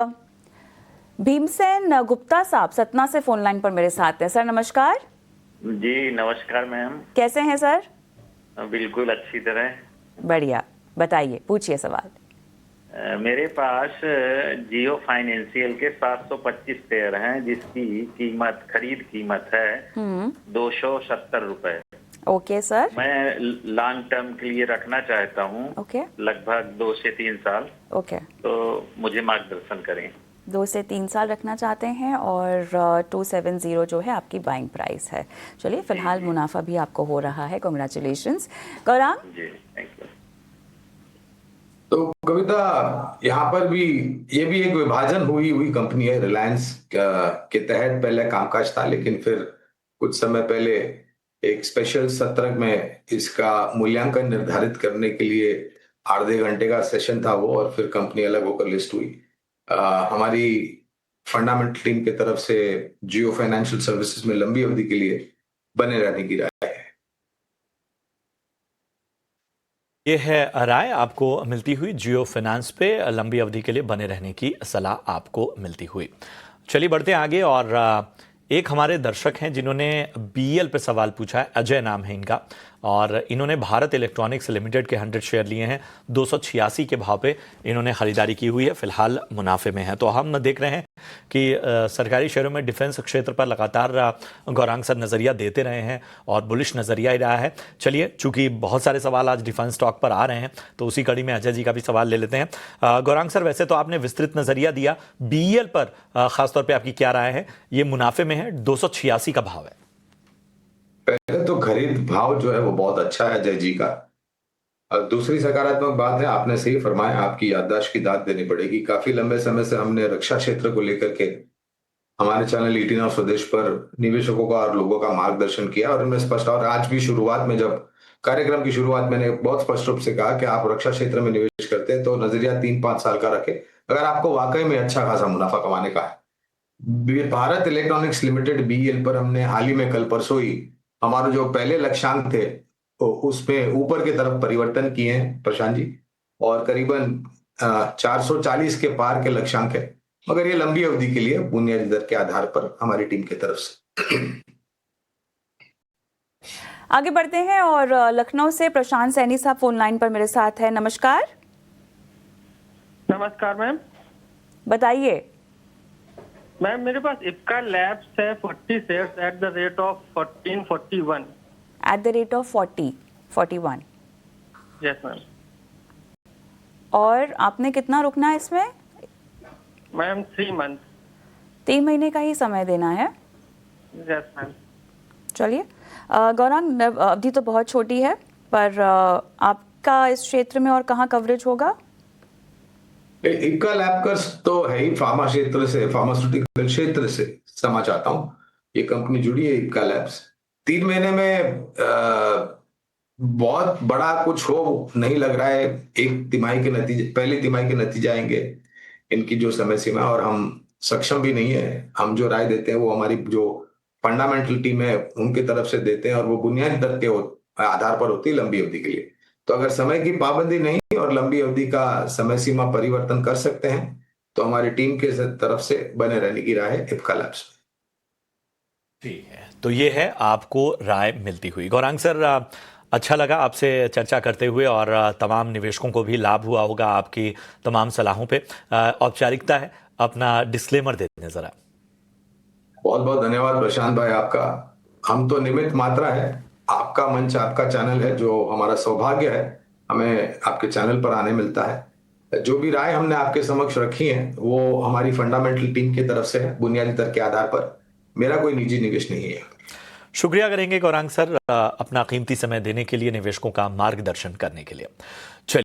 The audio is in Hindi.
भीमसेन गुप्ता साहब सतना से फोन लाइन पर मेरे साथ हैं। सर नमस्कार। जी नमस्कार मैम। कैसे हैं सर? बिल्कुल अच्छी तरह। बढ़िया, बताइए, पूछिए सवाल। मेरे पास जियो फाइनेंशियल के 725 शेयर हैं जिसकी खरीद कीमत है 270 रुपए। Okay sir. मैं लॉन्ग टर्म के लिए रखना चाहता हूँ। ओके। लगभग 2 से 3 साल। ओके। तो मुझे मार्गदर्शन करें। 2 से 3 साल रखना चाहते हैं और 270 जो है आपकी बाइंग प्राइस है। चलिए, फिलहाल मुनाफा भी आपको हो रहा है, congratulations. Gaurang ji thank you. तो कविता, यहाँ पर भी ये भी एक विभाजन हुई हुई कंपनी है। रिलायंस के तहत पहले कामकाज था, लेकिन फिर कुछ समय पहले एक स्पेशल सत्र में इसका मूल्यांकन निर्धारित करने के लिए आधे घंटे का सेशन था वो, और फिर कंपनी अलग होकर लिस्ट हुई। हमारी फंडामेंटल टीम की तरफ से जियो फाइनेंशियल सर्विसेज में लंबी अवधि के लिए बने रहने की राय है। ये है राय आपको मिलती हुई जियो फाइनेंस पे लंबी अवधि के लिए बने रहने की सलाह आपको मिलती हुई। चलिए बढ़ते हैं आगे। और एक हमारे दर्शक हैं जिन्होंने बीएल पे सवाल पूछा है। अजय नाम है इनका, और इन्होंने भारत इलेक्ट्रॉनिक्स लिमिटेड के 100 शेयर लिए हैं। 286 के भाव पे इन्होंने खरीदारी की हुई है, फिलहाल मुनाफे में है। तो हम देख रहे हैं कि सरकारी शेयरों में डिफेंस क्षेत्र पर लगातार गौरांग सर नज़रिया देते रहे हैं और बुलिश नज़रिया ही रहा है। चलिए, चूंकि बहुत सारे सवाल आज डिफेंस स्टॉक पर आ रहे हैं, तो उसी कड़ी में अजय जी का भी सवाल ले लेते हैं। गौरांग सर, वैसे तो आपने विस्तृत नज़रिया दिया, बीएल पर खासतौर पर आपकी क्या राय है? ये मुनाफे में है, 286 का भाव है। पहले तो खरीद भाव जो है वो बहुत अच्छा है अजय जी का। और दूसरी सकारात्मक बात है, आपने सही फरमाया, आपकी याददाश्त की दाद देनी पड़ेगी। काफी लंबे समय से हमने रक्षा क्षेत्र को लेकर के हमारे चैनल 18 ऑफ स्वदेश पर निवेशकों का और लोगों का मार्गदर्शन किया, और उनमें स्पष्ट, और आज भी शुरुआत में जब कार्यक्रम की शुरुआत मैंने बहुत स्पष्ट रूप से कहा कि आप रक्षा क्षेत्र में निवेश करते हैं तो नजरिया 3-5 साल का रखें, अगर आपको वाकई में अच्छा खासा मुनाफा कमाने का है। भारत इलेक्ट्रॉनिक्स लिमिटेड बीईएल पर हमने हाल ही में कल परसों ही हमारे जो पहले लक्ष्यांक थे तो उसमें ऊपर की तरफ परिवर्तन किए हैं प्रशांत जी, और करीबन 440 के पार के लक्ष्यांक है, मगर ये लंबी अवधि के लिए बुनियादी दर के आधार पर हमारी टीम की तरफ से। आगे बढ़ते हैं और लखनऊ से प्रशांत सैनी साहब फोन लाइन पर मेरे साथ है। नमस्कार। नमस्कार मैम। बताइए मैम, मेरे पास इप्का लैब्स है 40 shares at the rate of 1441। At the rate of 41। Yes ma'am. और आपने कितना रुकना है इसमें? Ma'am 3 month. 3 महीने का ही समय देना है। Yes ma'am. चलिए, गौरांग, अवधि तो बहुत छोटी है, पर आपका इस क्षेत्र में और कहाँ कवरेज होगा? इप्का लैबकर्स तो है ही फार्मा क्षेत्र से, फार्मास्यूटिकल क्षेत्र से समझ आता हूँ। ये कंपनी जुड़ी है इप्का लैब्स। 3 महीने में बहुत बड़ा कुछ हो नहीं लग रहा है। एक तिमाही के नतीजे, पहली तिमाही के नतीजे आएंगे, इनकी जो समय सीमा, और हम सक्षम भी नहीं है। हम जो राय देते हैं वो हमारी जो फंडामेंटल टीम है उनकी तरफ से देते हैं, और वो बुनियादी दर के आधार पर होती है लंबी अवधि के लिए। तो अगर समय की पाबंदी नहीं और लंबी अवधि का समय सीमा परिवर्तन कर सकते हैं तो हमारी टीम के तरफ से बने रहने की राय है इप्का लैब्स। ठीक है, तो ये है आपको राय मिलती हुई। गौरांग सर, अच्छा लगा आपसे चर्चा करते हुए, और तमाम निवेशकों को भी लाभ हुआ होगा आपकी तमाम सलाहों पे। औपचारिकता है, अपना डिस्क्लेमर दे दें जरा। बहुत बहुत धन्यवाद प्रशांत भाई आपका। हम तो निमित्त मात्रा है, आपका मंच, आपका चैनल है, जो हमारा सौभाग्य है हमें आपके चैनल पर आने मिलता है। जो भी राय हमने आपके समक्ष रखी है वो हमारी फंडामेंटल टीम की तरफ से है, बुनियादी दर के आधार पर। मेरा कोई निजी निवेश नहीं है। शुक्रिया करेंगे गौरांग सर, अपना कीमती समय देने के लिए, निवेशकों का मार्गदर्शन करने के लिए। चलिए।